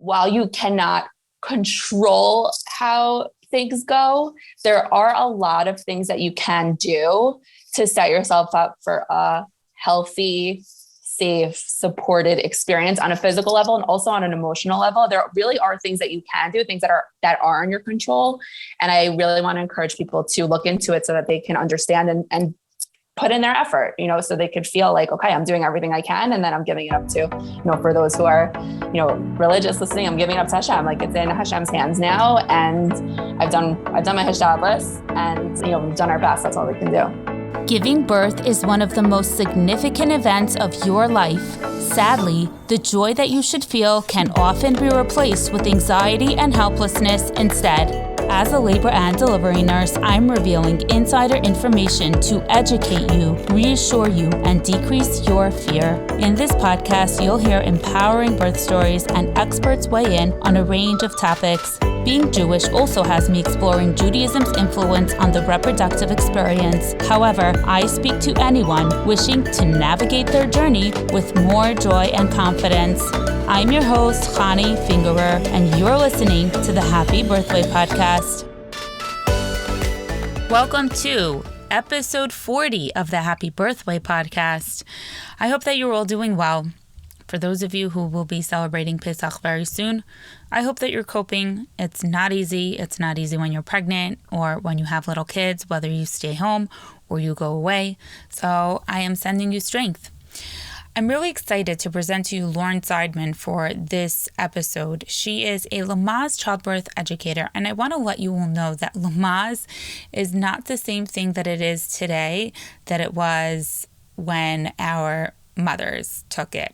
while you cannot control how things go, there are a lot of things that you can do to set yourself up for a healthy, safe, supported experience on a physical level and also on an emotional level. There really are things that you can do, things that are in your control. And I really want to encourage people to look into it so that they can understand and put in their effort, so they could feel like, okay, I'm doing everything I can. And then I'm giving it up to, for those who are, religious listening, I'm giving it up to Hashem. Like, it's in Hashem's hands now. And I've done my hishtadlus and, we've done our best. That's all we can do. Giving birth is one of the most significant events of your life. Sadly, the joy that you should feel can often be replaced with anxiety and helplessness instead. As a labor and delivery nurse, I'm revealing insider information to educate you, reassure you, and decrease your fear. In this podcast, you'll hear empowering birth stories and experts weigh in on a range of topics. Being Jewish also has me exploring Judaism's influence on the reproductive experience. However, I speak to anyone wishing to navigate their journey with more joy and confidence. I'm your host, Chani Fingerer, and you're listening to the Happy Birthway Podcast. Welcome to episode 40 of the Happy Birthway Podcast. I hope that you're all doing well. For those of you who will be celebrating Pesach very soon, I hope that you're coping. It's not easy. It's not easy when you're pregnant or when you have little kids, whether you stay home or you go away. So I am sending you strength. I'm really excited to present to you Lauren Seidman for this episode. She is a Lamaze childbirth educator, and I want to let you all know that Lamaze is not the same thing that it is today that it was when our mothers took it,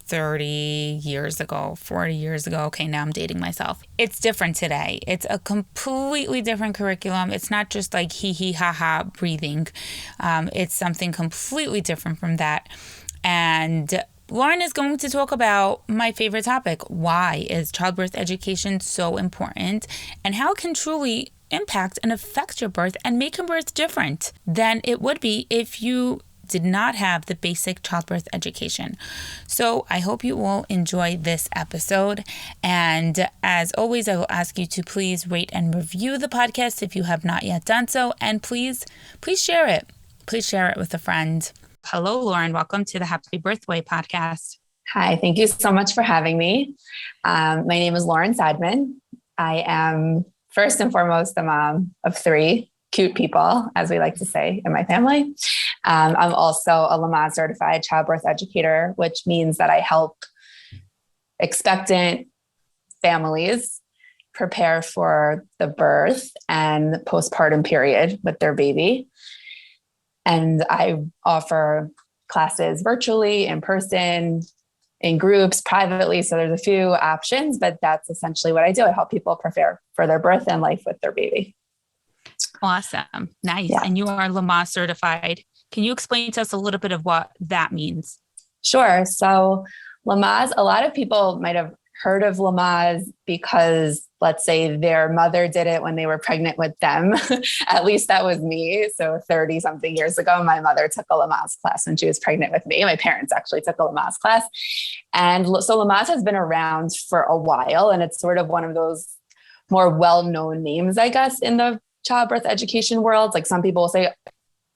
30 years ago, 40 years ago. Okay, now I'm dating myself. It's different today. It's a completely different curriculum. It's not just like hee ha ha breathing. It's something completely different from that. And Lauren is going to talk about my favorite topic. Why is childbirth education so important, and how it can truly impact and affect your birth and make your birth different than it would be if you did not have the basic childbirth education. So I hope you will enjoy this episode. And as always, I will ask you to please rate and review the podcast if you have not yet done so. And please share it. Please share it with a friend. Hello, Lauren. Welcome to the Happy Birthway Podcast. Hi, thank you so much for having me. My name is Lauren Seidman. I am first and foremost the mom of 3 cute people, as we like to say in my family. I'm also a Lamaze certified childbirth educator, which means that I help expectant families prepare for the birth and postpartum period with their baby. And I offer classes virtually, in person, in groups, privately. So there's a few options, but that's essentially what I do. I help people prepare for their birth and life with their baby. Awesome. Nice. Yeah. And you are Lamaze certified. Can you explain to us a little bit of what that means? Sure. So Lamaze, a lot of people might have heard of Lamaze because, let's say, their mother did it when they were pregnant with them. At least that was me. So 30 something years ago, my mother took a Lamaze class when she was pregnant with me. My parents actually took a Lamaze class. And so Lamaze has been around for a while, and it's sort of one of those more well-known names, I guess, in the childbirth education world. Like, some people will say,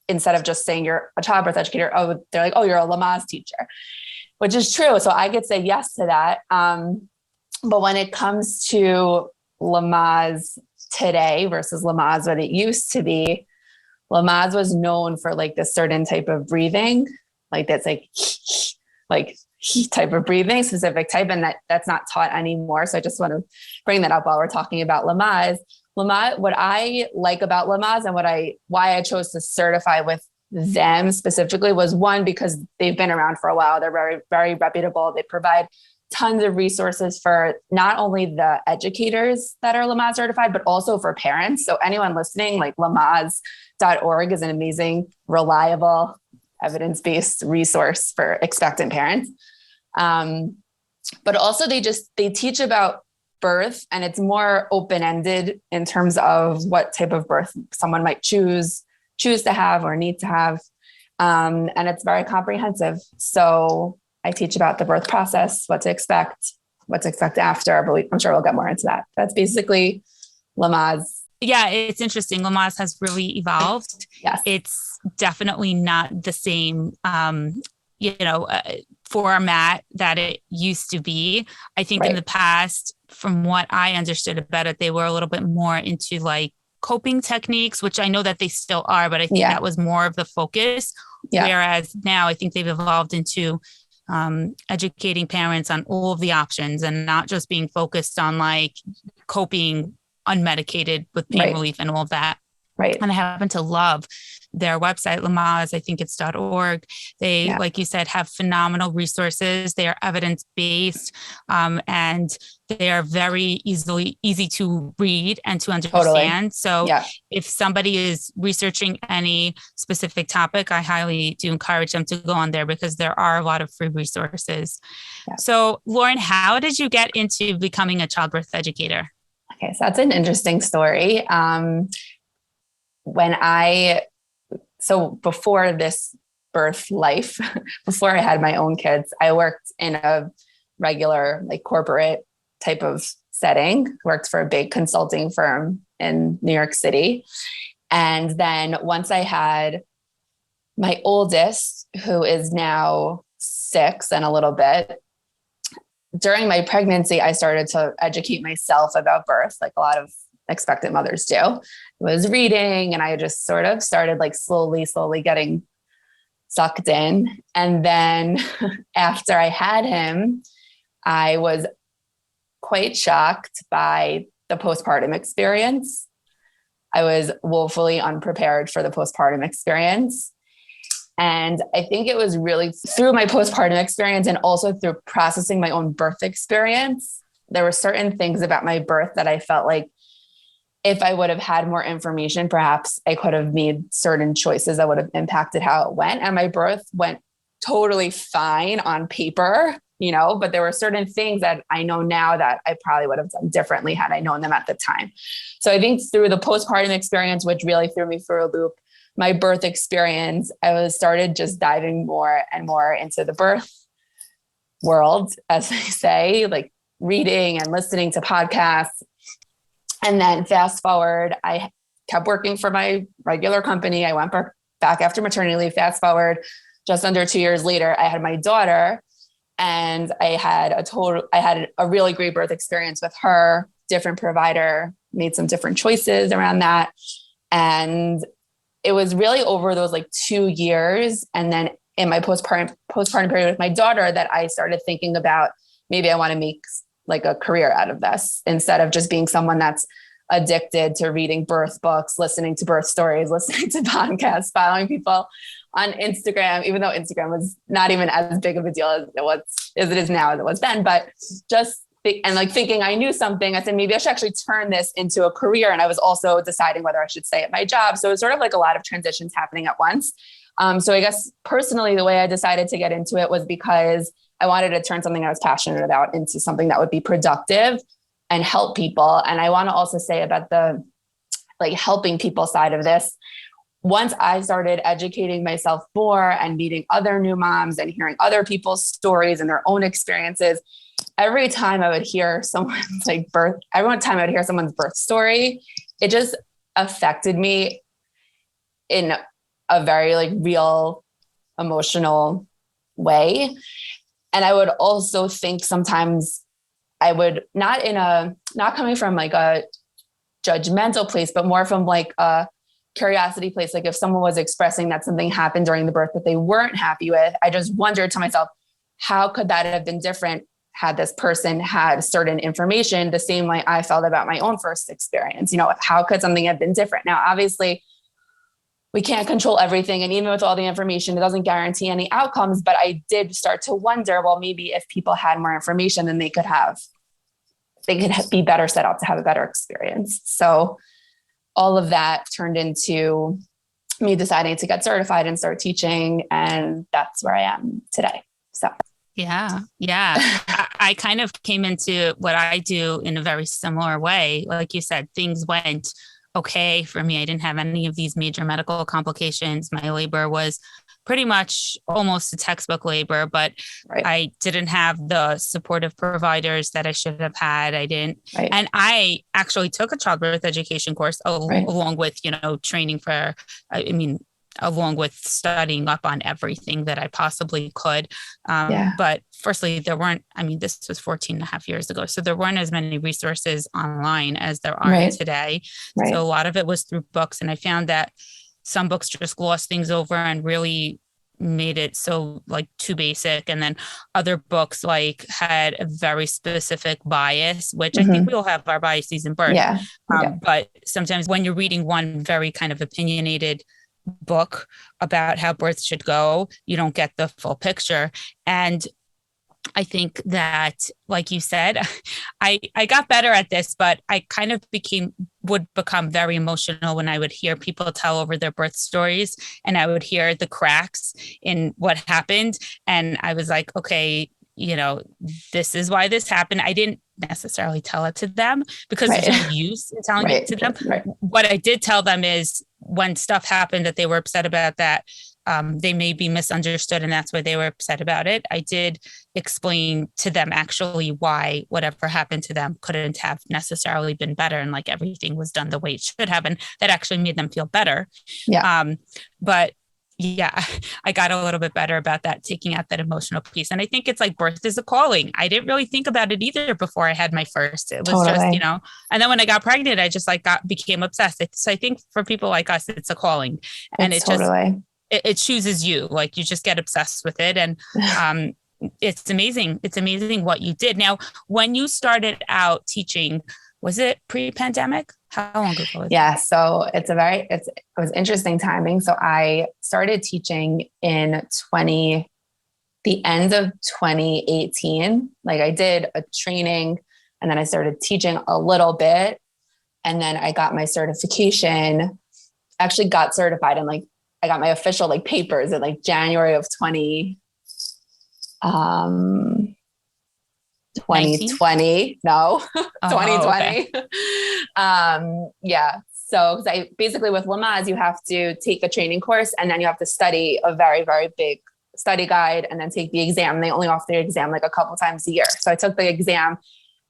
instead of just saying you're a childbirth educator, they're like, oh, you're a Lamaze teacher, which is true. So I could say yes to that. But when it comes to Lamaze today versus Lamaze what it used to be, Lamaze was known for like this certain type of breathing, like that's like type of breathing, specific type, and that's not taught anymore. So I just want to bring that up while we're talking about Lamaze. What I like about Lamaze and why I chose to certify with them specifically was, one, because they've been around for a while. They're very, very reputable. They provide tons of resources for not only the educators that are Lamaze certified, but also for parents. So anyone listening, like lamaze.org is an amazing, reliable, evidence-based resource for expectant parents. But also they teach about birth, and it's more open-ended in terms of what type of birth someone might choose to have or need to have. And it's very comprehensive. So I teach about the birth process, what to expect, what to expect after, but I'm sure we'll get more into that. That's basically Lamaze. Yeah, it's interesting. Lamaze has really evolved. Yes. It's definitely not the same, format that it used to be. I think in the past, from what I understood about it, they were a little bit more into like coping techniques, which I know that they still are, but I think that was more of the focus. Yeah. Whereas now I think they've evolved into educating parents on all of the options and not just being focused on like coping unmedicated with pain relief and all of that. Right. And I happen to love their website, Lamaze, I think it's .org. They, like you said, have phenomenal resources. They are evidence-based, and they are very easy to read and to understand. So if somebody is researching any specific topic, I highly do encourage them to go on there because there are a lot of free resources. Yeah. So Lauren, how did you get into becoming a childbirth educator? Okay, so that's an interesting story. So before this birth life, before I had my own kids, I worked in a regular like corporate type of setting, worked for a big consulting firm in New York City. And then once I had my oldest, who is now 6 and a little bit, during my pregnancy, I started to educate myself about birth, like a lot of expectant mothers do. I was reading and I just sort of started like slowly getting sucked in. And then after I had him, I was quite shocked by the postpartum experience. I was woefully unprepared for the postpartum experience. And I think it was really through my postpartum experience and also through processing my own birth experience. There were certain things about my birth that I felt like if I would have had more information, perhaps I could have made certain choices that would have impacted how it went. And my birth went totally fine on paper, but there were certain things that I know now that I probably would have done differently had I known them at the time. So I think through the postpartum experience, which really threw me through a loop, my birth experience, I started just diving more and more into the birth world, as I say, like reading and listening to podcasts. And then fast forward, I kept working for my regular company. I went back after maternity leave. Fast forward, just under 2 years later, I had my daughter, and I had a really great birth experience with her, different provider, made some different choices around that. And it was really over those like 2 years. And then in my postpartum period with my daughter that I started thinking about, maybe I want to make like a career out of this instead of just being someone that's addicted to reading birth books, listening to birth stories, listening to podcasts, following people on Instagram, even though Instagram was not even as big of a deal as it is now as it was then, but just thinking I knew something. I said, maybe I should actually turn this into a career. And I was also deciding whether I should stay at my job. So it's sort of like a lot of transitions happening at once. So I guess personally, the way I decided to get into it was because I wanted to turn something I was passionate about into something that would be productive and help people. And I want to also say about the like helping people side of this. Once I started educating myself more and meeting other new moms and hearing other people's stories and their own experiences, every time I would hear someone's someone's birth story, it just affected me in a very like real emotional way. And I would also think sometimes I would not coming from like a judgmental place, but more from like a curiosity place. Like if someone was expressing that something happened during the birth that they weren't happy with, I just wondered to myself, how could that have been different had this person had certain information the same way I felt about my own first experience? How could something have been different? Now, obviously, we can't control everything. And even with all the information, it doesn't guarantee any outcomes. But I did start to wonder, well, maybe if people had more information, then they could be better set up to have a better experience. So all of that turned into me deciding to get certified and start teaching. And that's where I am today. So. Yeah. I kind of came into what I do in a very similar way. Like you said, things went okay for me. I didn't have any of these major medical complications. My labor was pretty much almost a textbook labor, but Right. I didn't have the supportive providers that I should have had. I didn't. Right. And I actually took a childbirth education course Right. along with, training for, along with studying up on everything that I possibly could. But firstly, this was 14 and a half years ago. So there weren't as many resources online as there are today. Right. So a lot of it was through books. And I found that some books just glossed things over and really made it so like too basic. And then other books like had a very specific bias, which I think we all have our biases in birth. But sometimes when you're reading one very kind of opinionated book about how birth should go, you don't get the full picture. And I think that, like you said, I got better at this, but I kind of would become very emotional when I would hear people tell over their birth stories, and I would hear the cracks in what happened. And I was like, okay, this is why this happened. I didn't necessarily tell it to them because there's no use in telling it to them. What I did tell them is when stuff happened that they were upset about, that they may be misunderstood and that's why they were upset about it. I did explain to them actually why whatever happened to them couldn't have necessarily been better, and like everything was done the way it should have, and that actually made them feel better. But yeah, I got a little bit better about that, taking out that emotional piece. And I think it's like birth is a calling. I didn't really think about it either before I had my first. It was just, and then when I got pregnant, I just became obsessed. So I think for people like us, it's a calling, and it chooses you. Like you just get obsessed with it. And it's amazing. It's amazing what you did. Now, when you started out teaching, was it pre-pandemic? How long ago was it? So it was interesting timing. So I started teaching in the end of 2018. Like I did a training and then I started teaching a little bit. And then I got my certification, actually got certified, and like I got my official like papers in like January of 2020. No, 2020. Okay. So because I basically with Lamaze, you have to take a training course and then you have to study a very, very big study guide and then take the exam. They only offer the exam like a couple times a year. So I took the exam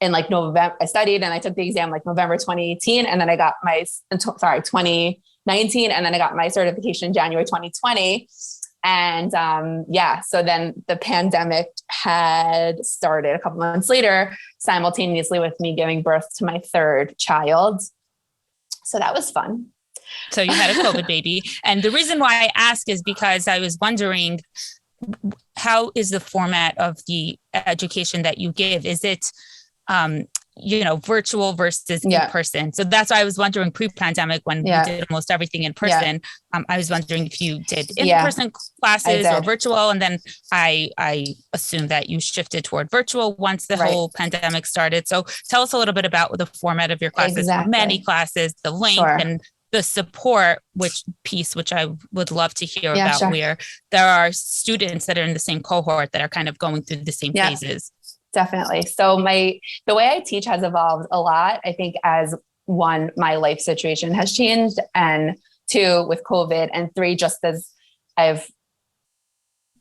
in like November. I studied and I took the exam like November 2018. And then I got 2019. And then I got my certification in January 2020. And so then the pandemic had started a couple months later, simultaneously with me giving birth to my third child. So that was fun. So you had a COVID baby. And the reason why I ask is because I was wondering, how is the format of the education that you give? Is it, virtual versus in person? So that's why I was wondering pre-pandemic when we did almost everything in person. I was wondering if you did in-person classes or virtual. And then I assume that you shifted toward virtual once the whole pandemic started. So tell us a little bit about the format of your classes, how many classes, the length, and the support, which I would love to hear about, where there are students that are in the same cohort that are kind of going through the same phases. Definitely. So the way I teach has evolved a lot. I think as one, my life situation has changed, and two, with COVID, and three, just as I've,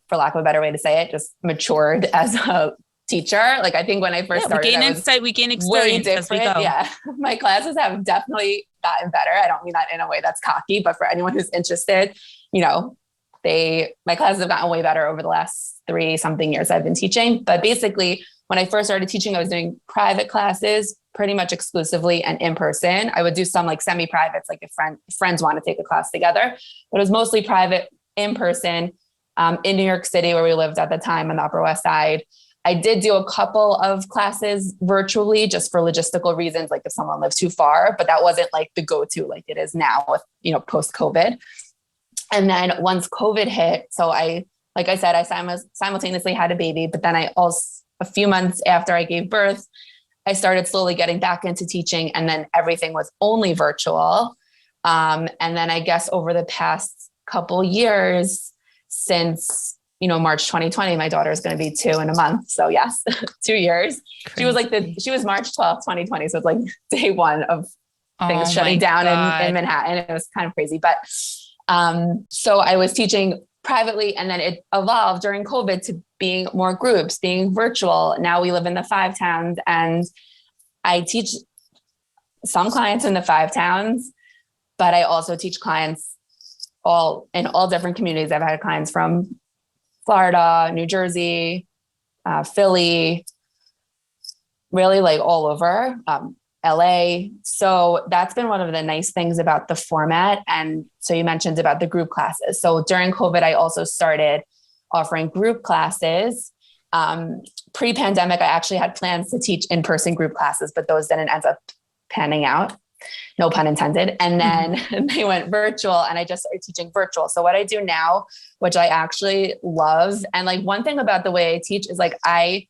for lack of a better way to say it, just matured as a teacher. Like I think when I first started, we gain insight, we gain experience as we go. Yeah. My classes have definitely gotten better. I don't mean that in a way that's cocky, but for anyone who's interested, my classes have gotten way better over the last 3-something years I've been teaching. But basically, when I first started teaching, I was doing private classes pretty much exclusively and in person. I would do some like semi-privates, like if friends want to take a class together, but it was mostly private in person in New York City, where we lived at the time on the Upper West Side. I did do a couple of classes virtually just for logistical reasons, like if someone lives too far, but that wasn't like the go-to like it is now with, post-COVID. And then once COVID hit, so I simultaneously had a baby, but then I also, a few months after I gave birth, I started slowly getting back into teaching, and then everything was only virtual. And then I guess over the past couple years, since, March 2020, my daughter is going to be 2 in a month. So yes, 2 years. Crazy. She was March 12th, 2020. So it's like day one of things shutting down in Manhattan. It was kind of crazy, but so I was teaching privately. And then it evolved during COVID to being more groups, being virtual. Now we live in the 5 towns, and I teach some clients in the 5 towns, but I also teach clients in all different communities. I've had clients from Florida, New Jersey, Philly, really like all over, LA. So that's been one of the nice things about the format. And so you mentioned about the group classes. So during COVID, I also started offering group classes. Pre-pandemic, I actually had plans to teach in-person group classes, but those didn't end up panning out. No pun intended. And then they went virtual, and I just started teaching virtual. So what I do now, which I actually love, and like one thing about the way I teach is like, I'm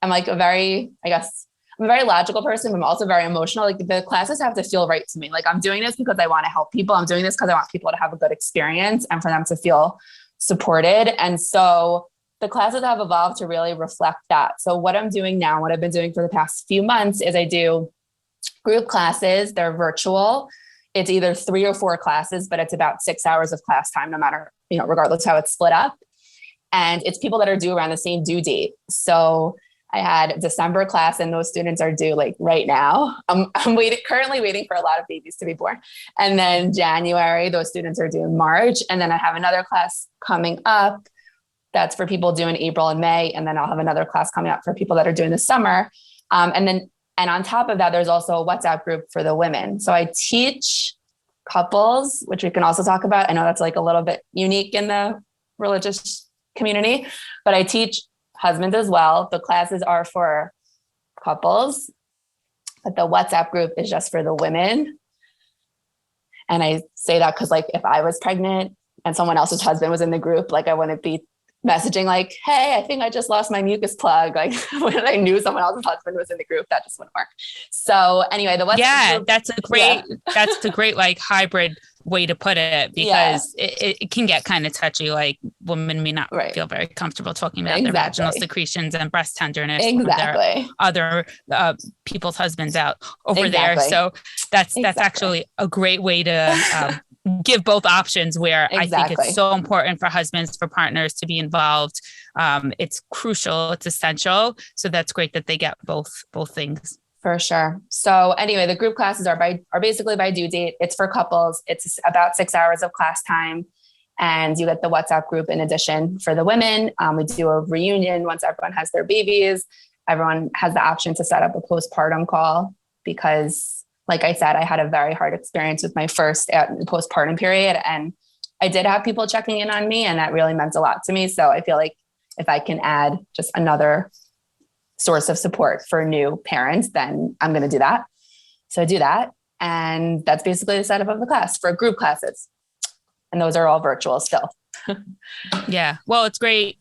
like I'm a very logical person, but I'm also very emotional. Like the classes have to feel right to me. Like I'm doing this because I want to help people. I'm doing this because I want people to have a good experience and for them to feel supported. And so the classes have evolved to really reflect that. So what I'm doing now, what I've been doing for the past few months, is I do group classes. They're virtual. It's either 3 or 4 classes, but it's about 6 hours of class time, no matter, regardless how it's split up. And it's people that are due around the same due date. So I had a December class, and those students are due like right now. I'm currently waiting for a lot of babies to be born. And then January, those students are due in March. And then I have another class coming up that's for people due in April and May. And then I'll have another class coming up for people that are due in the summer. And on top of that, there's also a WhatsApp group for the women. So I teach couples, which we can also talk about. I know that's like a little bit unique in the religious community, but I teach husbands as well. The classes are for couples, but the WhatsApp group is just for the women. And I say that because like if I was pregnant and someone else's husband was in the group, like I wouldn't be messaging like, hey, I think I just lost my mucus plug. Like when I knew someone else's husband was in the group, that just wouldn't work. So anyway, the WhatsApp group, that's a great like hybrid way to put it, because it can get kind of touchy. Like women may not feel very comfortable talking about their vaginal secretions and breast tenderness. There are other people's husbands out over there. So that's actually a great way to give both options, where I think it's so important for husbands, for partners to be involved. It's crucial. It's essential. So that's great that they get both things. For sure. So anyway, the group classes are basically by due date. It's for couples. It's about 6 hours of class time, and you get the WhatsApp group in addition for the women. We do a reunion once everyone has their babies. Everyone has the option to set up a postpartum call, because like I said, I had a very hard experience with my first postpartum period, and I did have people checking in on me, and that really meant a lot to me. So I feel like if I can add just another source of support for new parents, then I'm going to do that. So I do that. And that's basically the setup of the class for group classes. And those are all virtual still. Yeah. Well, it's great.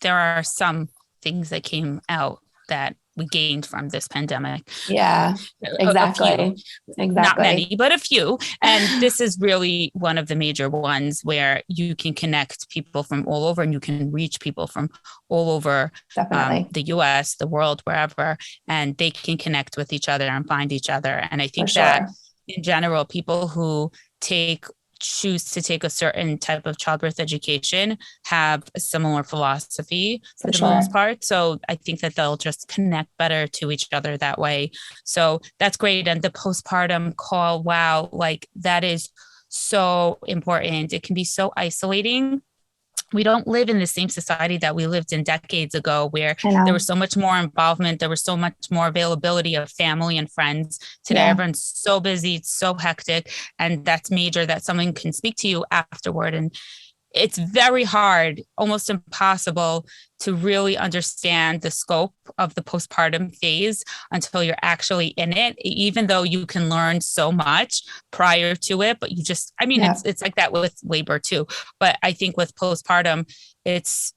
There are some things that came out that we gained from this pandemic. Yeah, exactly. Not many, but a few. And this is really one of the major ones where you can connect people from all over, and you can reach people from all over the US, the world, wherever, and they can connect with each other and find each other. And I think that in general, people who choose to take a certain type of childbirth education have a similar philosophy for the most part. So I think that they'll just connect better to each other that way. So that's great. And the postpartum call, wow, like that is so important. It can be so isolating. We don't live in the same society that we lived in decades ago, where there was so much more involvement. There was so much more availability of family and friends. Today, everyone's so busy, it's so hectic. And that's major that someone can speak to you afterward. And it's very hard, almost impossible, to really understand the scope of the postpartum phase until you're actually in it, even though you can learn so much prior to it. But you just, it's like that with labor too. But I think with postpartum, it's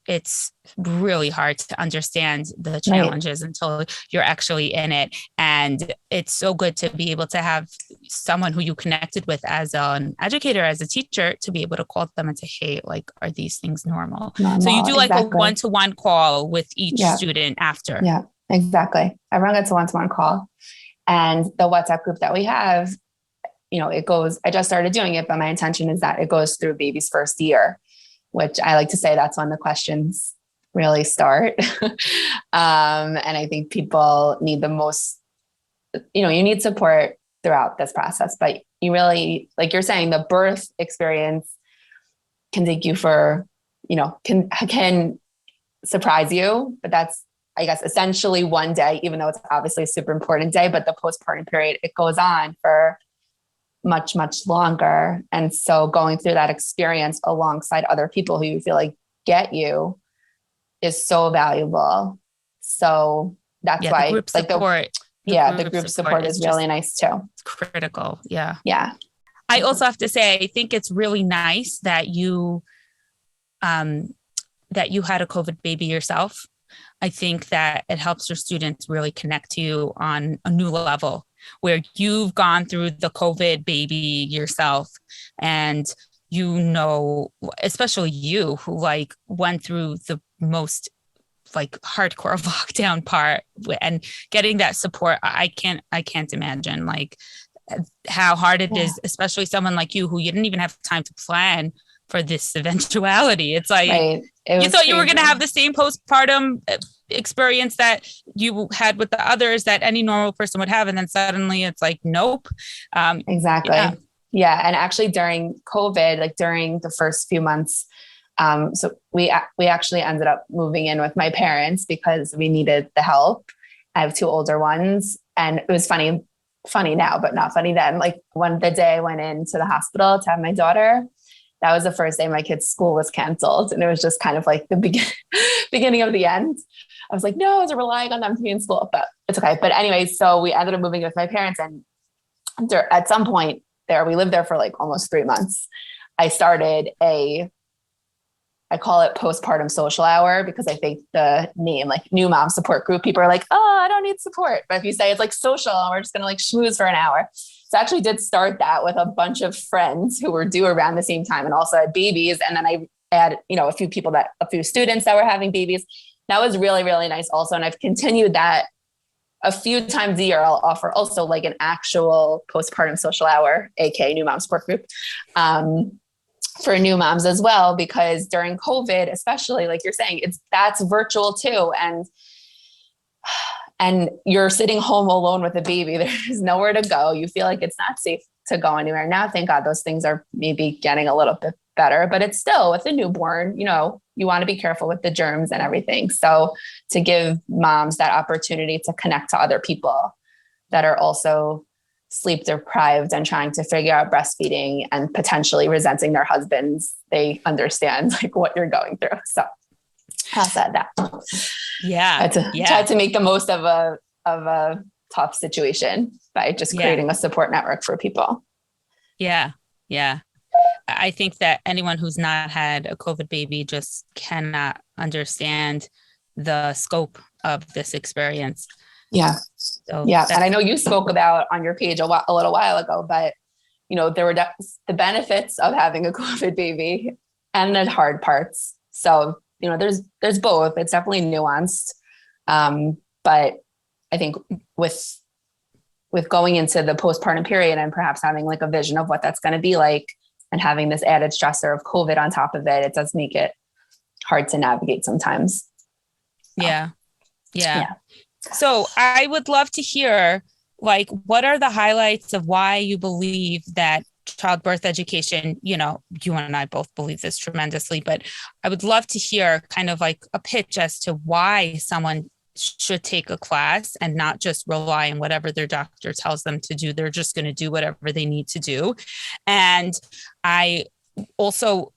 really hard to understand the challenges until you're actually in it. And it's so good to be able to have someone who you connected with as an educator, as a teacher, to be able to call them and say, hey, like, are these things normal? So you do like a one-to-one call with each student after. Yeah, exactly. Everyone gets a one-to-one call. And the WhatsApp group that we have, it goes, I just started doing it, but my intention is that it goes through baby's first year, which I like to say that's when the questions really start. And I think people need the most, you need support throughout this process, but you really, like you're saying, the birth experience can take you for, can surprise you, but that's, I guess, essentially one day, even though it's obviously a super important day, but the postpartum period, it goes on for much, much longer. And so going through that experience alongside other people who you feel like get you is so valuable. So that's why the group support. The group support is really nice too. It's critical. Yeah. Yeah. I also have to say, I think it's really nice that you had a COVID baby yourself. I think that it helps your students really connect to you on a new level where you've gone through the COVID baby yourself, and especially you who like went through the most like hardcore lockdown part and getting that support. I can't imagine like how hard it is, especially someone like you who you didn't even have time to plan for this eventuality. It's like, you thought you were going to have the same postpartum experience that you had with the others that any normal person would have. And then suddenly it's like, nope. Exactly. Yeah. And actually during COVID, like during the first few months, so we actually ended up moving in with my parents because we needed the help. I have two older ones, and it was funny now, but not funny then. Like the day I went into the hospital to have my daughter, that was the first day my kid's school was canceled. And it was just kind of like the beginning of the end. I was like, no, I was relying on them to be in school, but it's okay. But anyway, so we ended up moving with my parents. And at some point there, we lived there for like almost 3 months. I started I call it postpartum social hour because I think the name, like new mom support group, people are like, oh, I don't need support. But if you say it's like social, we're just going to like schmooze for an hour. So I actually did start that with a bunch of friends who were due around the same time and also had babies. And then I had, a few students that were having babies. That was really, really nice also. And I've continued that a few times a year. I'll offer also like an actual postpartum social hour, aka new mom support group, for new moms as well, because during COVID, especially like you're saying, that's virtual too. And you're sitting home alone with a baby. There's nowhere to go. You feel like it's not safe to go anywhere. Now, thank God those things are maybe getting a little bit better, but it's still with a newborn, you want to be careful with the germs and everything. So to give moms that opportunity to connect to other people that are also sleep deprived and trying to figure out breastfeeding and potentially resenting their husbands, they understand like what you're going through. So I'll say that. Yeah. Try to make the most of a tough situation by just creating a support network for people. Yeah. Yeah. I think that anyone who's not had a COVID baby just cannot understand the scope of this experience. Yeah. So and I know you spoke about on your page a little while ago, but there were the benefits of having a COVID baby and the hard parts. So, there's both. It's definitely nuanced. But I think with going into the postpartum period and perhaps having like a vision of what that's going to be like and having this added stressor of COVID on top of it, it does make it hard to navigate sometimes. Yeah. So I would love to hear, like, what are the highlights of why you believe that childbirth education, you and I both believe this tremendously, but I would love to hear kind of like a pitch as to why someone should take a class and not just rely on whatever their doctor tells them to do. They're just going to do whatever they need to do. And I also,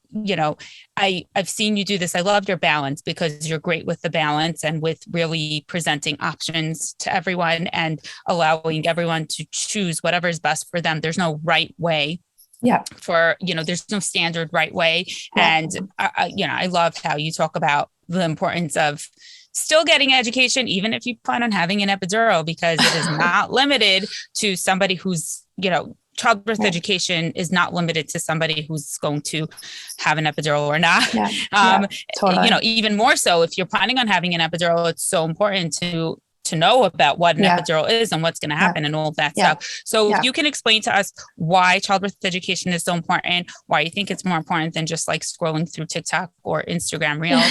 I've seen you do this. I love your balance because you're great with the balance and with really presenting options to everyone and allowing everyone to choose whatever is best for them. There's no right way. Yeah. There's no standard right way. Yeah. And I love how you talk about the importance of still getting education, even if you plan on having an epidural, because it is not limited to somebody who's, childbirth education is not limited to somebody who's going to have an epidural or not. Totally. Even more so if you're planning on having an epidural, it's so important to to know about what an Yeah. epidural is and what's going to happen and all of that Yeah. stuff. So if you can explain to us why childbirth education is so important, why you think it's more important than just like scrolling through TikTok or Instagram Reels,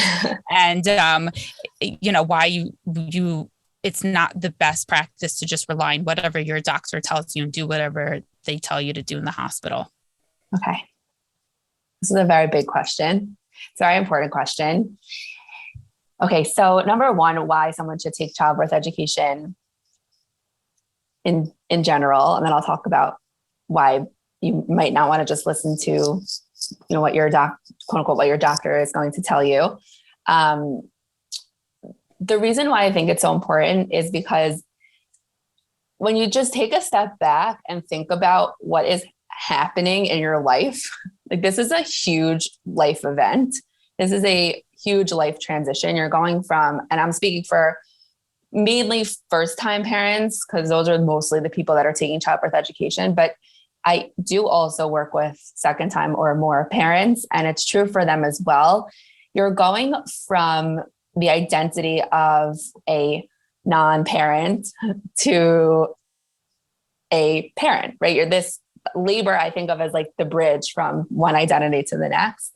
and why you it's not the best practice to just rely on whatever your doctor tells you and do whatever they tell you to do in the hospital. Okay. This is a very big question. It's a very important question. Okay. So number one, why someone should take childbirth education in general. And then I'll talk about why you might not want to just listen to, what your quote unquote, what your doctor is going to tell you. The reason why I think it's so important is because when you just take a step back and think about what is happening in your life, like this is a huge life event. This is a huge life transition. You're going from, and I'm speaking for mainly first-time parents, because those are mostly the people that are taking childbirth education, but I do also work with second-time or more parents, and it's true for them as well. You're going from the identity of a non-parent to a parent, right? This labor I think of as like the bridge from one identity to the next.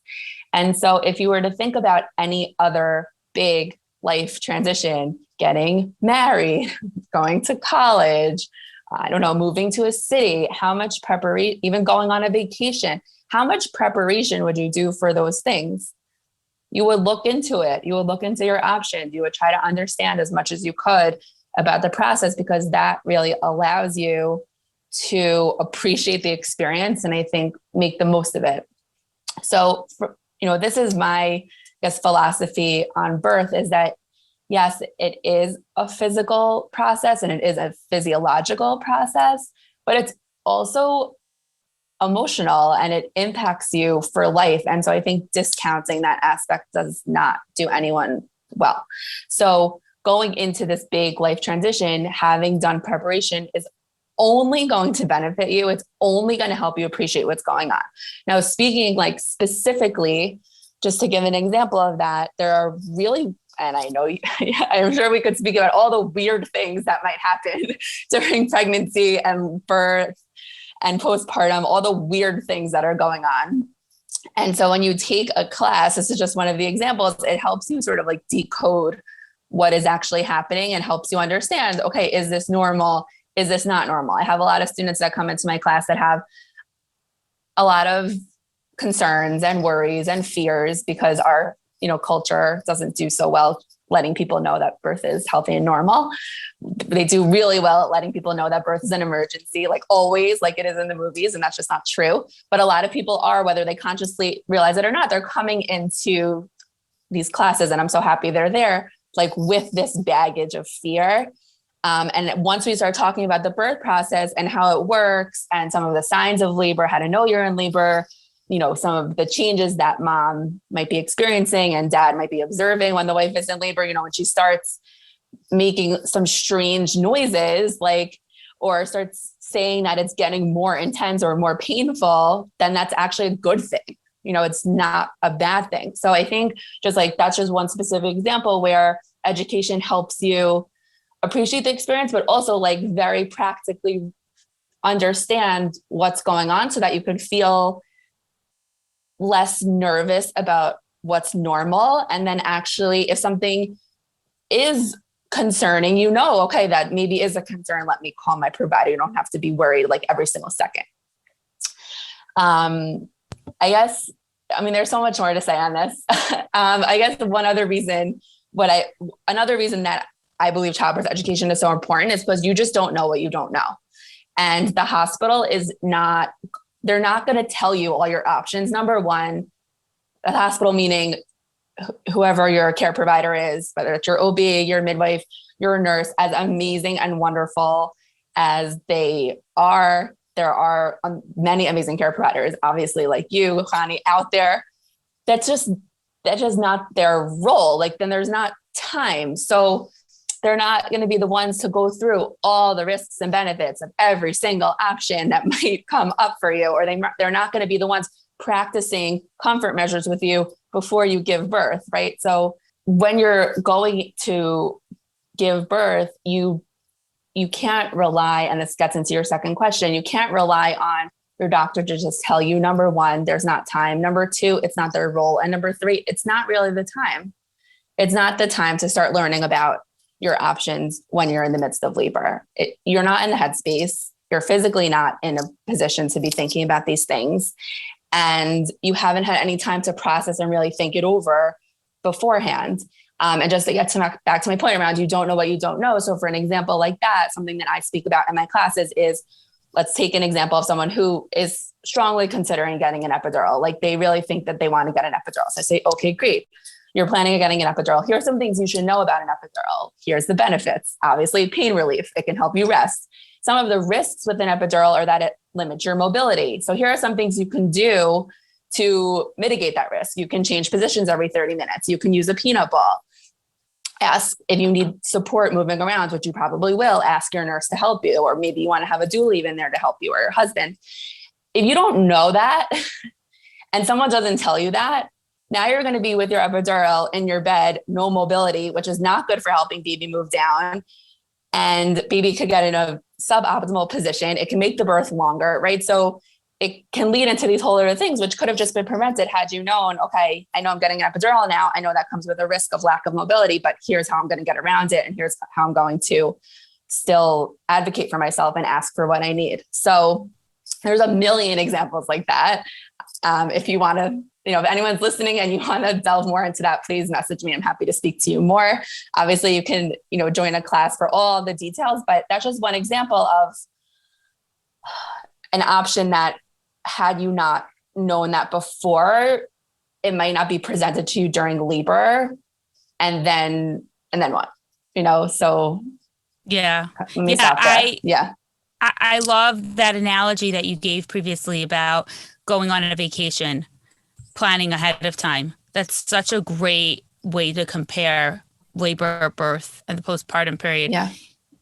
And so if you were to think about any other big life transition, getting married, going to college, moving to a city, how much preparation, even going on a vacation, how much preparation would you do for those things? You would look into it. You would look into your options. You would try to understand as much as you could about the process, because that really allows you to appreciate the experience and I think make the most of it. So, this is my, philosophy on birth is that, yes, it is a physical process and it is a physiological process, but it's also emotional and it impacts you for life. And so I think discounting that aspect does not do anyone well. So going into this big life transition, having done preparation is only going to benefit you. It's only going to help you appreciate what's going on. Now, speaking like specifically, just to give an example of that, there are really, and I know, I'm sure we could speak about all the weird things that might happen during pregnancy and birth and postpartum, all the weird things that are going on. And so when you take a class, this is just one of the examples, it helps you sort of like decode what is actually happening and helps you understand, okay, is this normal? Is this not normal? I have a lot of students that come into my class that have a lot of concerns and worries and fears because our, culture doesn't do so well letting people know that birth is healthy and normal. They do really well at letting people know that birth is an emergency, like always, like it is in the movies. And that's just not true. But a lot of people are, whether they consciously realize it or not, they're coming into these classes. And I'm so happy they're there, like with this baggage of fear. And once we start talking about the birth process and how it works and some of the signs of labor, how to know you're in labor, some of the changes that mom might be experiencing and dad might be observing when the wife is in labor, when she starts making some strange noises, or starts saying that it's getting more intense or more painful, then that's actually a good thing. It's not a bad thing. So I think that's just one specific example where education helps you appreciate the experience, but also very practically understand what's going on so that you can feel less nervous about what's normal. And then actually, if something is concerning, okay, that maybe is a concern, let me call my provider. You don't have to be worried every single second. I guess, there's so much more to say on this. I guess another reason that I believe childbirth education is so important is because you just don't know what you don't know. And the hospital they're not going to tell you all your options. Number one, the hospital, meaning whoever your care provider is, whether it's your OB, your midwife, your nurse, as amazing and wonderful as they are, there are many amazing care providers, obviously like you, Khani, out there. That's just not their role. Then there's not time. So they're not going to be the ones to go through all the risks and benefits of every single option that might come up for you, or they're not going to be the ones practicing comfort measures with you before you give birth, right? So when you're going to give birth, you can't rely, and this gets into your second question, you can't rely on your doctor to just tell you, number one, there's not time. Number two, it's not their role. And number three, it's not really the time. It's not the time to start learning about your options when you're in the midst of labor. You're not in the headspace. You're physically not in a position to be thinking about these things. And you haven't had any time to process and really think it over beforehand. And just to get back to my point around, you don't know what you don't know. So for an example like that, something that I speak about in my classes is, let's take an example of someone who is strongly considering getting an epidural. Like they really think that they want to get an epidural. So I say, okay, great. You're planning on getting an epidural. Here are some things you should know about an epidural. Here's the benefits. Obviously, pain relief. It can help you rest. Some of the risks with an epidural are that it limits your mobility. So here are some things you can do to mitigate that risk. You can change positions every 30 minutes. You can use a peanut ball. Ask if you need support moving around, which you probably will. Ask your nurse to help you, or maybe you want to have a doula even there to help you, or your husband. If you don't know that and someone doesn't tell you that, now you're going to be with your epidural in your bed, no mobility, which is not good for helping baby move down. And baby could get in a suboptimal position. It can make the birth longer, right? So it can lead into these whole other things, which could have just been prevented had you known, okay, I know I'm getting an epidural now. I know that comes with a risk of lack of mobility, but here's how I'm going to get around it. And here's how I'm going to still advocate for myself and ask for what I need. So there's a million examples like that. If you want to, if anyone's listening and you want to delve more into that, please message me. I'm happy to speak to you more. Obviously you can, join a class for all the details, but that's just one example of an option that, had you not known that before, it might not be presented to you during labor. And then what, so. Yeah. Let me stop there. I love that analogy that you gave previously about going on a vacation, planning ahead of time. That's such a great way to compare labor, birth, and the postpartum period. Yeah.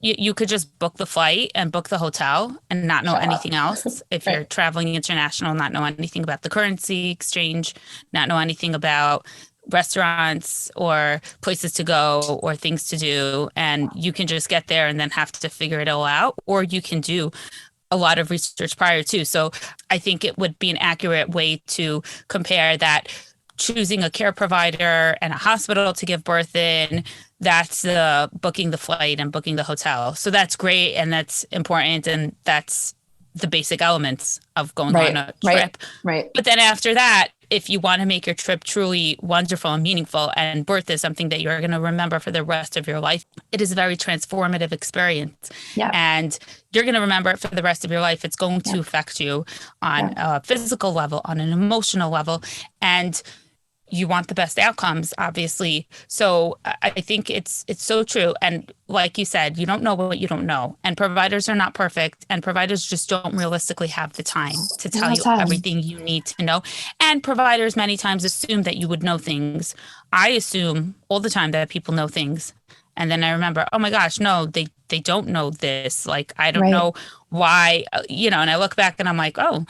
You could just book the flight and book the hotel and not know anything else. If you're traveling international, not know anything about the currency exchange, not know anything about restaurants or places to go or things to do. And you can just get there and then have to figure it all out. Or you can do a lot of research prior to. So I think it would be an accurate way to compare that. Choosing a care provider and a hospital to give birth in, that's booking the flight and booking the hotel. So that's great. And that's important. And that's the basic elements of going on a trip. Right. But then after that, if you want to make your trip truly wonderful and meaningful, and birth is something that you're going to remember for the rest of your life, it is a very transformative experience. Yeah. And you're going to remember it for the rest of your life. It's going to affect you on a physical level, on an emotional level. And you want the best outcomes, obviously. So I think it's so true. And like you said, you don't know what you don't know. And providers are not perfect. And providers just don't realistically have the time to tell you everything you need to know. And providers many times assume that you would know things. I assume all the time that people know things. And then I remember, oh my gosh, no, they don't know this. Like, I don't know why, and I look back and I'm like, oh,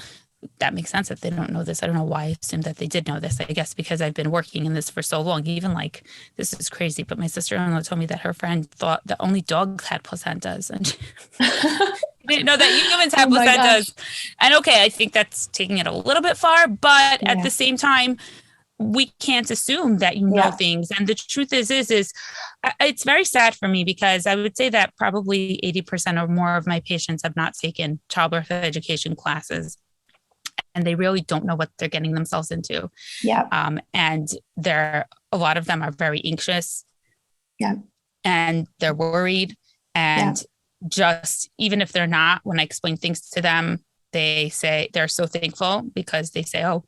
that makes sense if they don't know this. I don't know why I assumed that they did know this. I guess because I've been working in this for so long. Even like, this is crazy, but my sister-in-law told me that her friend thought that only dogs had placentas, and she didn't know that humans have placentas. And okay, I think that's taking it a little bit far, but at the same time, we can't assume that you know things. And the truth is it's very sad for me, because I would say that probably 80% or more of my patients have not taken childbirth education classes. And they really don't know what they're getting themselves into. Yeah. And a lot of them are very anxious. Yeah. And they're worried. And just, even if they're not, when I explain things to them, they say they're so thankful, because they say, oh,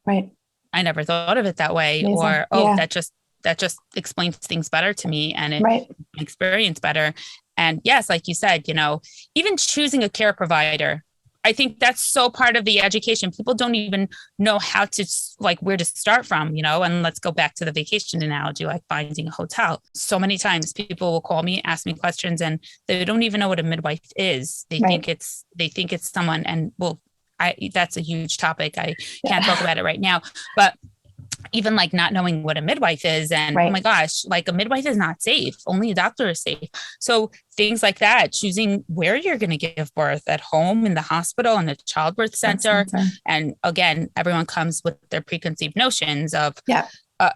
I never thought of it that way. Amazing. Or, that just explains things better to me, and it makes my experience better. And yes, like you said, even choosing a care provider, I think that's so part of the education. People don't even know how to, like, where to start from, and let's go back to the vacation analogy, like finding a hotel. So many times people will call me, ask me questions, and they don't even know what a midwife is. They think it's someone, and that's a huge topic. I can't talk about it right now, but even like not knowing what a midwife is. And oh my gosh, like a midwife is not safe. Only a doctor is safe. So things like that, choosing where you're going to give birth, at home, in the hospital, in the childbirth center. And again, everyone comes with their preconceived notions of,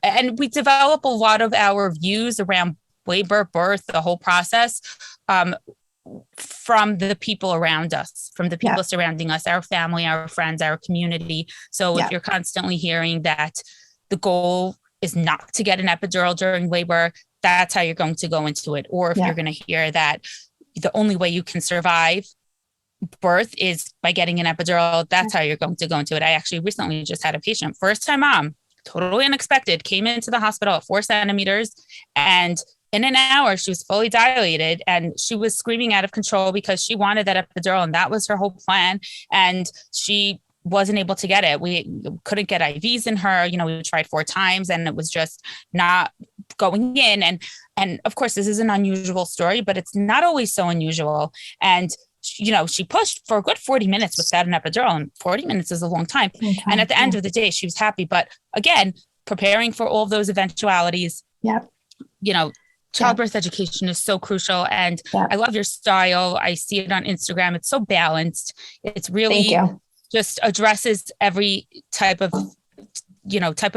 and we develop a lot of our views around labor, birth, the whole process, from the people around us, from the people surrounding us, our family, our friends, our community. So if you're constantly hearing that the goal is not to get an epidural during labor, that's how you're going to go into it. Or if you're going to hear that the only way you can survive birth is by getting an epidural, that's how you're going to go into it. I actually recently just had a patient, first time mom, totally unexpected, came into the hospital at 4 centimeters, and in an hour, she was fully dilated and she was screaming out of control because she wanted that epidural and that was her whole plan. And she wasn't able to get it. We couldn't get IVs in her. We tried 4 times and it was just not going in. And of course, this is an unusual story, but it's not always so unusual. And she pushed for a good 40 minutes without an epidural, and 40 minutes is a long time. And at the end of the day, she was happy. But again, preparing for all of those eventualities, childbirth education is so crucial. And I love your style. I see it on Instagram. It's so balanced. It's really just addresses every type of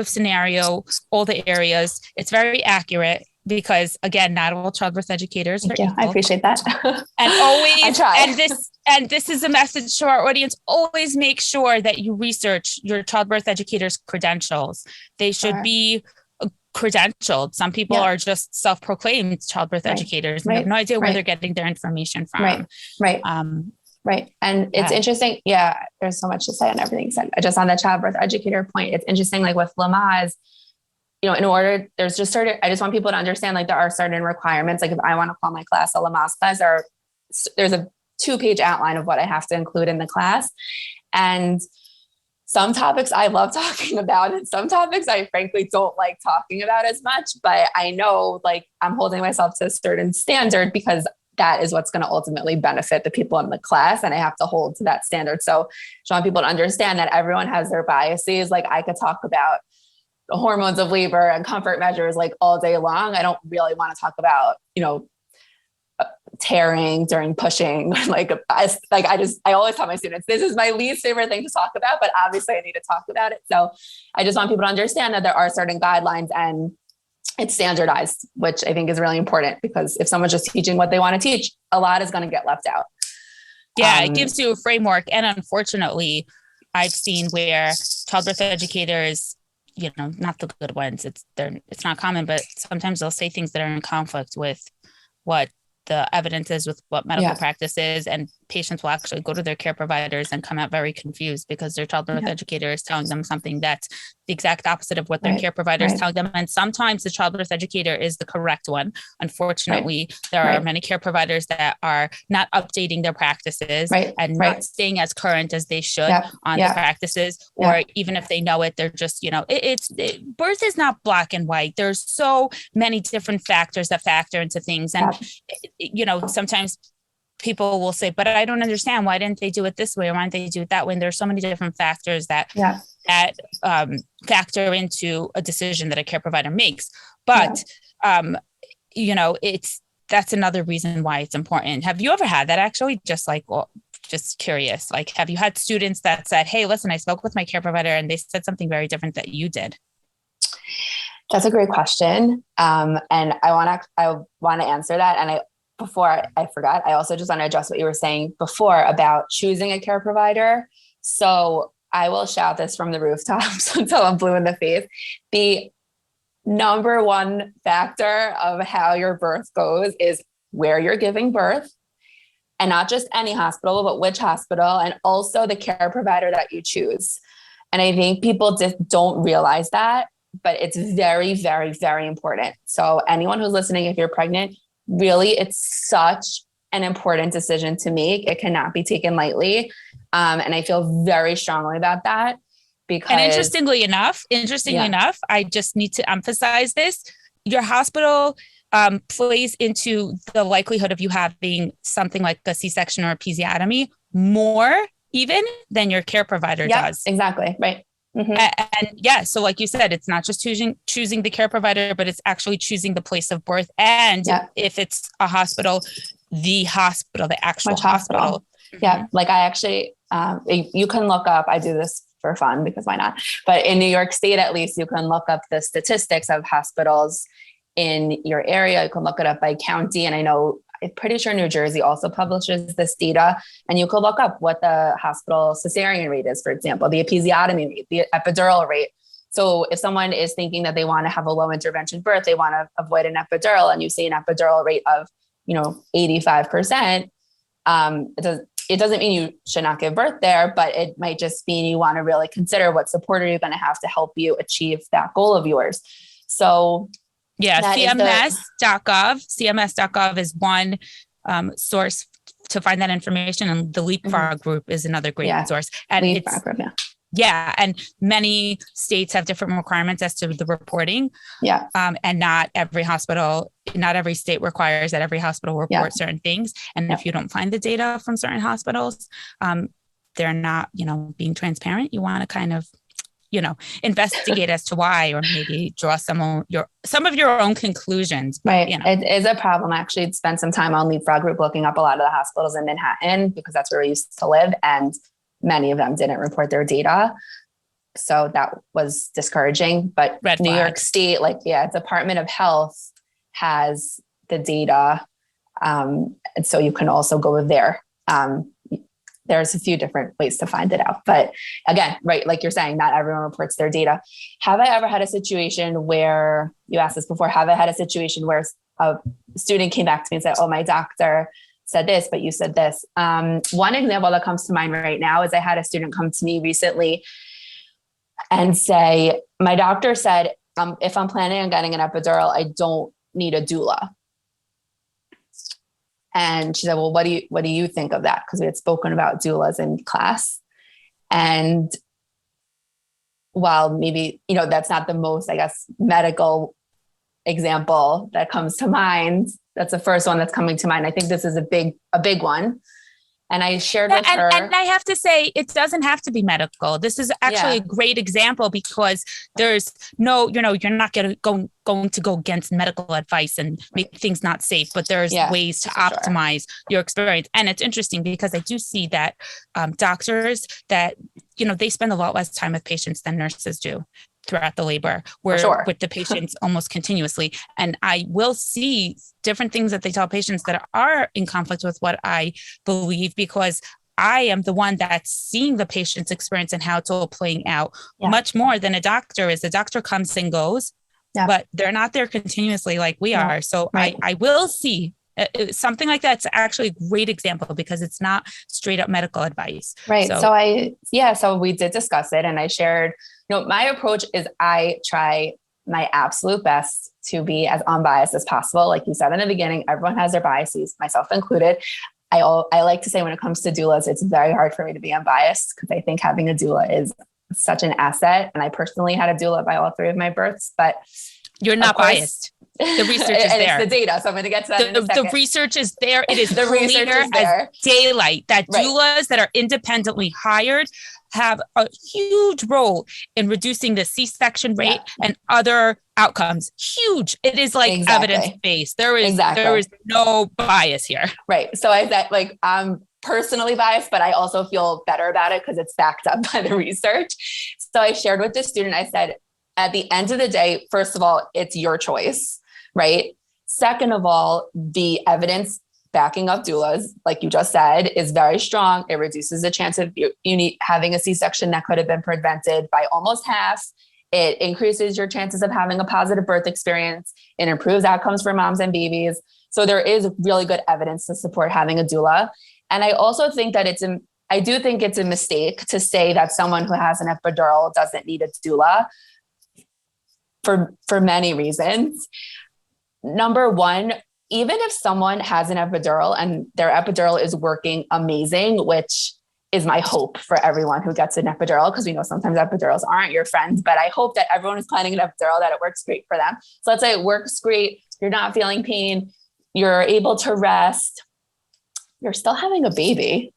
scenario, all the areas. It's very accurate because, again, not all childbirth educators are equal. I appreciate that. And always, this is a message to our audience, always make sure that you research your childbirth educator's credentials. They should be credentialed. Some people are just self-proclaimed childbirth educators and have no idea where they're getting their information from. And it's interesting. There's so much to say on everything said. Just on the childbirth educator point, it's interesting, like with Lamaze, in order, there's just I just want people to understand, like, there are certain requirements. Like if I want to call my class a Lamaze class, there's a 2-page outline of what I have to include in the class. And some topics I love talking about, and some topics I frankly don't like talking about as much, but I know, like, I'm holding myself to a certain standard because that is what's going to ultimately benefit the people in the class. And I have to hold to that standard. So I just want people to understand that everyone has their biases. Like I could talk about the hormones of labor and comfort measures like all day long. I don't really want to talk about, tearing during pushing. I always tell my students, this is my least favorite thing to talk about, but obviously I need to talk about it. So I just want people to understand that there are certain guidelines and it's standardized, which I think is really important, because if someone's just teaching what they want to teach, a lot is going to get left out. It gives you a framework. And unfortunately, I've seen where childbirth educators, not the good ones, it's not common, but sometimes they'll say things that are in conflict with what the evidence is, with what medical practice is, and patients will actually go to their care providers and come out very confused because their childbirth educator is telling them something that's the exact opposite of what their care provider is telling them. And sometimes the childbirth educator is the correct one. Unfortunately, there are many care providers that are not updating their practices and not staying as current as they should on the practices, or even if they know it, they're just, birth is not black and white. There's so many different factors that factor into things. And, sometimes people will say, but I don't understand. Why didn't they do it this way? Or why didn't they do it that way? And there's so many different factors that factor into a decision that a care provider makes. But, that's another reason why it's important. Have you ever had that actually? Just curious, like, have you had students that said, hey, listen, I spoke with my care provider and they said something very different that you did? That's a great question. And I want to answer that. And before I forgot, I also just want to address what you were saying before about choosing a care provider. So I will shout this from the rooftops until I'm blue in the face. The number one factor of how your birth goes is where you're giving birth, and not just any hospital, but which hospital, and also the care provider that you choose. And I think people just don't realize that, but it's very, very, very important. So anyone who's listening, if you're pregnant, really, it's such an important decision to make. It cannot be taken lightly. And I feel very strongly about that. Because, and interestingly enough, I just need to emphasize this. Your hospital plays into the likelihood of you having something like a C-section or a episiotomy more even than your care provider does. Exactly. Right. And yeah, so like you said, it's not just choosing the care provider, but it's actually choosing the place of birth. And if it's a hospital, the actual hospital. Yeah. Like I actually, you can look up, I do this for fun because why not? But in New York State, at least, you can look up the statistics of hospitals in your area. You can look it up by county. And I'm pretty sure New Jersey also publishes this data, and you could look up what the hospital cesarean rate is, for example, the episiotomy rate, the epidural rate. So if someone is thinking that they want to have a low intervention birth, they want to avoid an epidural, and you see an epidural rate of, 85%, it doesn't mean you should not give birth there, but it might just mean you want to really consider what support are you going to have to help you achieve that goal of yours. So CMS.gov is one source to find that information, and the Leapfrog group is another great source. And and many states have different requirements as to the reporting. And not every state requires that every hospital report certain things. And if you don't find the data from certain hospitals, they're not, being transparent. You want to kind of, investigate as to why, or maybe draw some of your own conclusions. But, It is a problem. I actually spent some time on Leapfrog group looking up a lot of the hospitals in Manhattan, because that's where we used to live. And many of them didn't report their data. So that was discouraging. But New York State, Department of Health has the data. And so you can also go there. There's a few different ways to find it out. But again, like you're saying, not everyone reports their data. Have I ever had a situation where, you asked this before, have I had a situation where a student came back to me and said, oh, my doctor said this, but you said this. One example that comes to mind right now is I had a student come to me recently and say, my doctor said, if I'm planning on getting an epidural, I don't need a doula. And she said, well, what do you think of that? Because we had spoken about doulas in class. And while maybe, that's not the most, I guess, medical example that comes to mind, that's the first one that's coming to mind. I think this is a big one. And I shared with her. And I have to say, it doesn't have to be medical. This is actually a great example, because there's no, you're not going to go against medical advice and make things not safe, but there's ways to optimize your experience. And it's interesting because I do see that doctors that, they spend a lot less time with patients than nurses do throughout the labor. We're with the patients almost continuously. And I will see different things that they tell patients that are in conflict with what I believe, because I am the one that's seeing the patient's experience and how it's all playing out much more than a doctor is. The doctor comes and goes, but they're not there continuously like we are. So I will see something like that's actually a great example, because it's not straight up medical advice. Right. So we did discuss it, and I shared, my approach is I try my absolute best to be as unbiased as possible. Like you said in the beginning, everyone has their biases, myself included. I like to say, when it comes to doulas, it's very hard for me to be unbiased, because I think having a doula is such an asset. And I personally had a doula by all three of my births, but you're not biased. The research is there. It's the data. So I'm going to get to that in a second. The research is there. It is the research is there as daylight that doulas that are independently hired have a huge role in reducing the C-section rate and other outcomes. Huge. It is evidence-based. There is no bias here. Right. So I said, I'm personally biased, but I also feel better about it because it's backed up by the research. So I shared with the student, I said, at the end of the day, first of all, it's your choice, right? Second of all, the evidence backing up doulas, like you just said, is very strong. It reduces the chance of you having a C-section that could have been prevented by almost half. It increases your chances of having a positive birth experience. It improves outcomes for moms and babies. So there is really good evidence to support having a doula. And I also think that I do think it's a mistake to say that someone who has an epidural doesn't need a doula for many reasons. Number one, even if someone has an epidural and their epidural is working amazing, which is my hope for everyone who gets an epidural, because we know sometimes epidurals aren't your friends, but I hope that everyone who's planning an epidural, that it works great for them. So let's say it works great. You're not feeling pain. You're able to rest. You're still having a baby.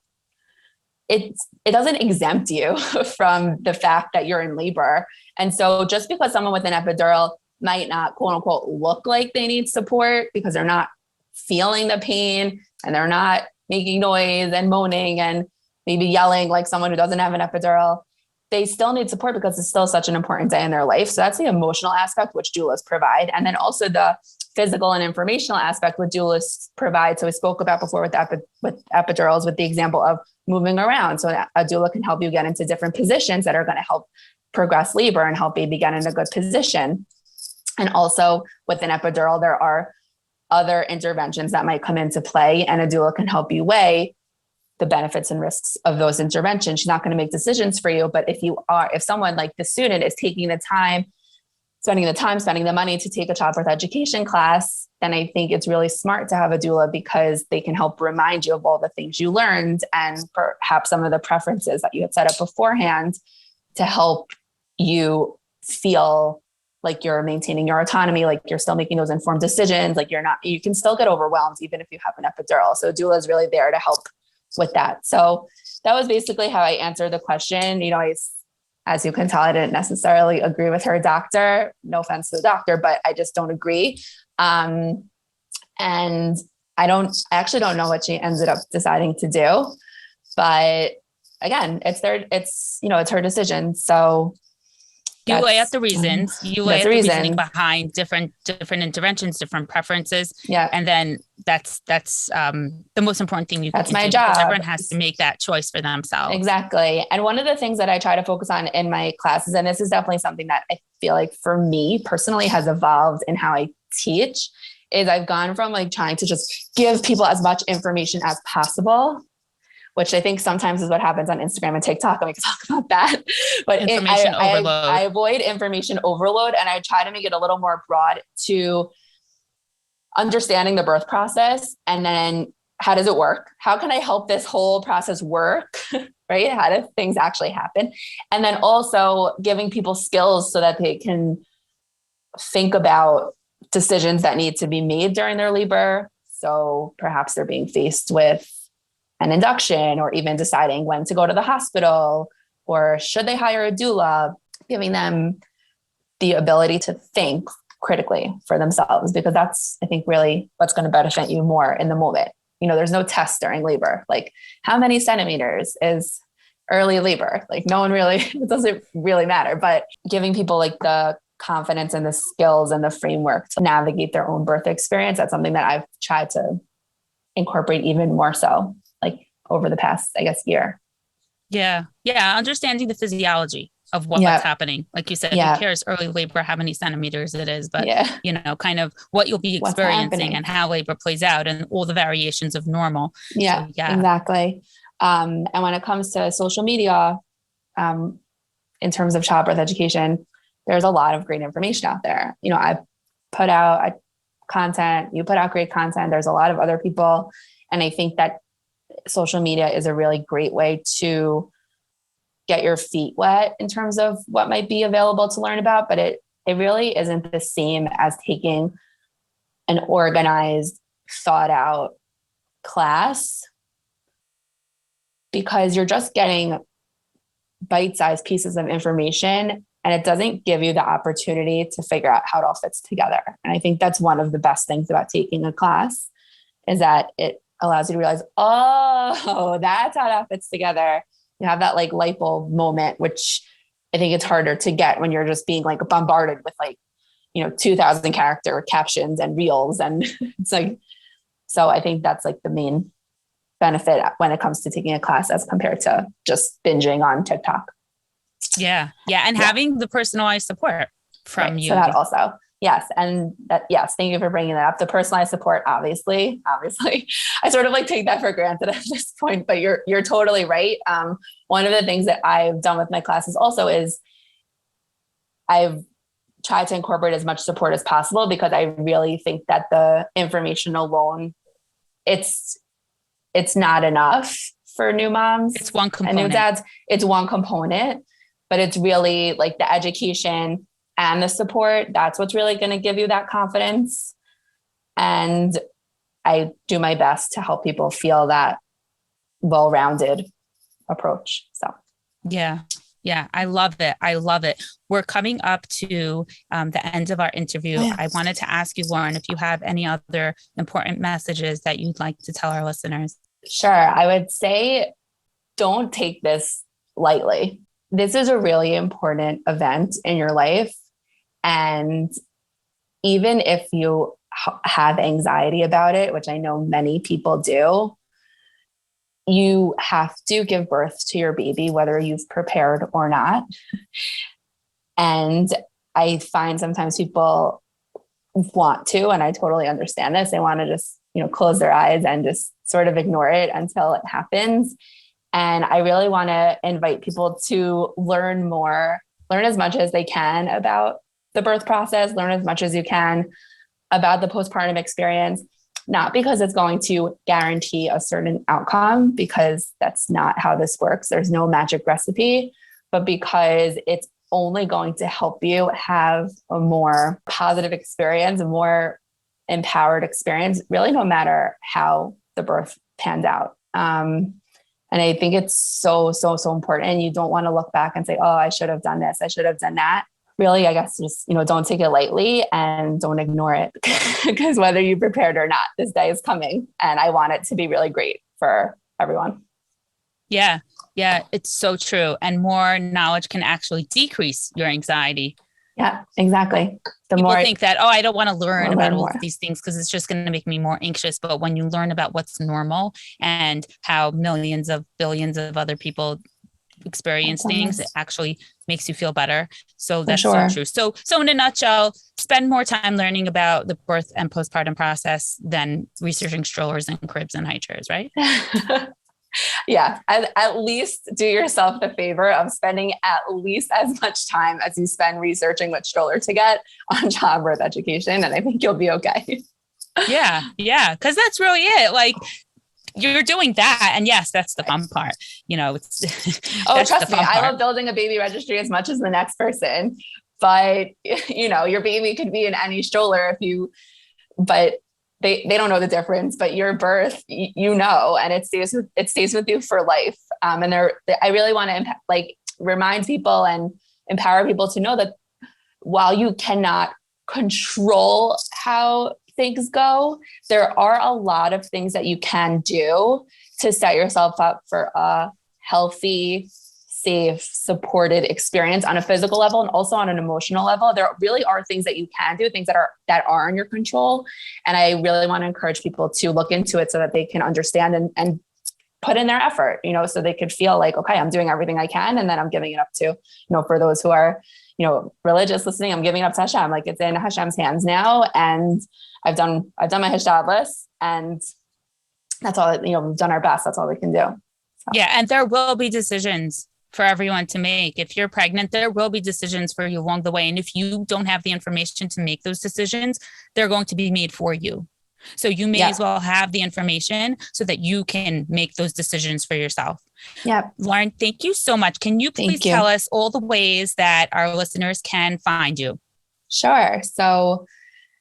it doesn't exempt you from the fact that you're in labor. And so just because someone with an epidural might not, quote unquote, look like they need support because they're not feeling the pain and they're not making noise and moaning and maybe yelling like someone who doesn't have an epidural, they still need support because it's still such an important day in their life. So that's the emotional aspect, which doulas provide. And then also the physical and informational aspect, which doulas provide. So we spoke about before with epidurals, with the example of moving around. So a doula can help you get into different positions that are going to help progress labor and help baby get in a good position. And also with an epidural, there are other interventions that might come into play, and a doula can help you weigh the benefits and risks of those interventions. She's not going to make decisions for you, but if someone like the student is taking the time, spending the money to take a childbirth education class, then I think it's really smart to have a doula because they can help remind you of all the things you learned and perhaps some of the preferences that you had set up beforehand to help you feel like you're maintaining your autonomy, like you're still making those informed decisions, like you can still get overwhelmed even if you have an epidural. So doula is really there to help with that. So that was basically how I answered the question. As you can tell, I didn't necessarily agree with her doctor. No offense to the doctor, but I just don't agree. And I actually don't know what she ended up deciding to do, but again, it's her decision. So you lay out the reasons. You lay out the reasoning behind different interventions, different preferences. Yeah. And then that's the most important thing that's my job. Everyone has to make that choice for themselves. Exactly. And one of the things that I try to focus on in my classes, and this is definitely something that I feel like for me personally has evolved in how I teach, is I've gone from like trying to just give people as much information as possible, which I think sometimes is what happens on Instagram and TikTok. And we can talk about that. But I avoid information overload, and I try to make it a little more broad to understanding the birth process. And then how does it work? How can I help this whole process work? Right? How do things actually happen? And then also giving people skills so that they can think about decisions that need to be made during their labor. So perhaps they're being faced with an induction, or even deciding when to go to the hospital, or should they hire a doula, giving them the ability to think critically for themselves, because that's, I think, really what's going to benefit you more in the moment. There's no test during labor. Like, how many centimeters is early labor? Like, it doesn't really matter, but giving people like the confidence and the skills and the framework to navigate their own birth experience, that's something that I've tried to incorporate even more so, like over the past, I guess, year. Yeah. Yeah. Understanding the physiology of what's happening. Like you said, who cares early labor, how many centimeters it is, but kind of what you'll be experiencing and how labor plays out and all the variations of normal. Yeah, so, exactly. And when it comes to social media, in terms of childbirth education, there's a lot of great information out there. I put out content, you put out great content. There's a lot of other people. And I think that social media is a really great way to get your feet wet in terms of what might be available to learn about, but it really isn't the same as taking an organized, thought out class, because you're just getting bite-sized pieces of information and it doesn't give you the opportunity to figure out how it all fits together. And I think that's one of the best things about taking a class, is that it allows you to realize, oh, that's how that fits together. You have that like light bulb moment, which I think it's harder to get when you're just being like bombarded with 2,000 character captions and reels. And it's like, so I think that's like the main benefit when it comes to taking a class as compared to just binging on TikTok. Yeah. Yeah. And having the personalized support from you. So that also. Yes. And yes. Thank you for bringing that up. The personalized support, obviously, I sort of like take that for granted at this point, but you're totally right. One of the things that I've done with my classes also is I've tried to incorporate as much support as possible, because I really think that the information alone, it's not enough for new moms. It's one component. And new dads. It's one component, but it's really like the education and the support. That's what's really going to give you that confidence. And I do my best to help people feel that well-rounded approach. So. Yeah. Yeah. I love it. I love it. We're coming up to the end of our interview. I wanted to ask you, Lauren, if you have any other important messages that you'd like to tell our listeners. Sure. I would say, don't take this lightly. This is a really important event in your life. And even if you have anxiety about it, which I know many people do, you have to give birth to your baby, whether you've prepared or not. And I find sometimes people want to, and I totally understand this, they want to just, close their eyes and just sort of ignore it until it happens. And I really want to invite people to learn more, learn as much as they can about the birth process, learn as much as you can about the postpartum experience, not because it's going to guarantee a certain outcome, because that's not how this works. There's no magic recipe, but because it's only going to help you have a more positive experience, a more empowered experience, really, no matter how the birth pans out. And I think it's so important. And you don't want to look back and say, oh, I should have done this, I should have done that. Really, I guess just, don't take it lightly and don't ignore it, because whether you prepared or not, this day is coming and I want it to be really great for everyone. Yeah. Yeah. It's so true. And more knowledge can actually decrease your anxiety. Yeah, exactly. The People more think that, I don't want to learn about all more of these things because it's just going to make me more anxious. But when you learn about what's normal and how millions of billions of other people experience things, it actually makes you feel better. So that's so true. So in a nutshell, spend more time learning about the birth and postpartum process than researching strollers and cribs and high chairs, right? Yeah. At least do yourself the favor of spending at least as much time as you spend researching which stroller to get on childbirth education. And I think you'll be okay. Yeah. Yeah. Cause that's really it. Like, you're doing that. And yes, that's the fun part. It's trust me, I love building a baby registry as much as the next person, but your baby could be in any stroller but they don't know the difference, but your birth, and it stays with you for life. And I really want to remind people and empower people to know that while you cannot control how things go, there are a lot of things that you can do to set yourself up for a healthy, safe, supported experience on a physical level and also on an emotional level. There really are things that you can do, things that are in your control. And I really want to encourage people to look into it so that they can understand and put in their effort, so they could feel like, okay, I'm doing everything I can. And then I'm giving it up to, for those who are, religious listening, I'm giving it up to Hashem. Like, it's in Hashem's hands now. And I've done my hishtadlus, and that's all, we've done our best. That's all we can do. So. Yeah. And there will be decisions for everyone to make. If you're pregnant, there will be decisions for you along the way. And if you don't have the information to make those decisions, they're going to be made for you. So you may as well have the information so that you can make those decisions for yourself. Yeah. Lauren, thank you so much. Can you please tell us all the ways that our listeners can find you? Sure. So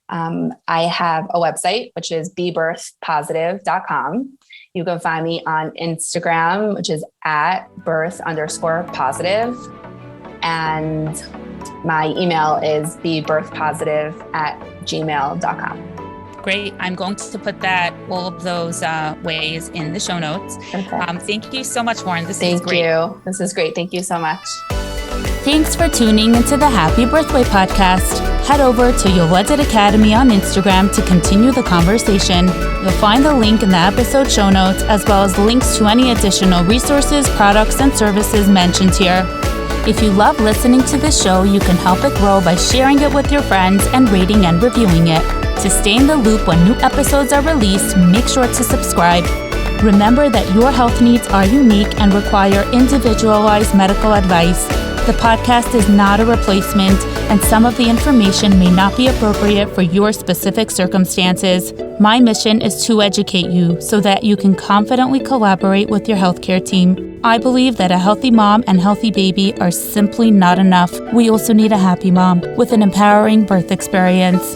I have a website, which is bebirthpositive.com. You can find me on Instagram, which is @birth_positive. And my email is bebirthpositive@gmail.com. Great. I'm going to put all of those ways in the show notes. Thank you so much, Lauren. This is great. Thank you. This is great. Thank you so much. Thanks for tuning into the Happy Birthway podcast. Head over to Yoledet Academy on Instagram to continue the conversation. You'll find the link in the episode show notes, as well as links to any additional resources, products, and services mentioned here. If you love listening to this show, you can help it grow by sharing it with your friends and rating and reviewing it. To stay in the loop when new episodes are released, make sure to subscribe. Remember that your health needs are unique and require individualized medical advice. The podcast is not a replacement, and some of the information may not be appropriate for your specific circumstances. My mission is to educate you so that you can confidently collaborate with your healthcare team. I believe that a healthy mom and healthy baby are simply not enough. We also need a happy mom with an empowering birth experience.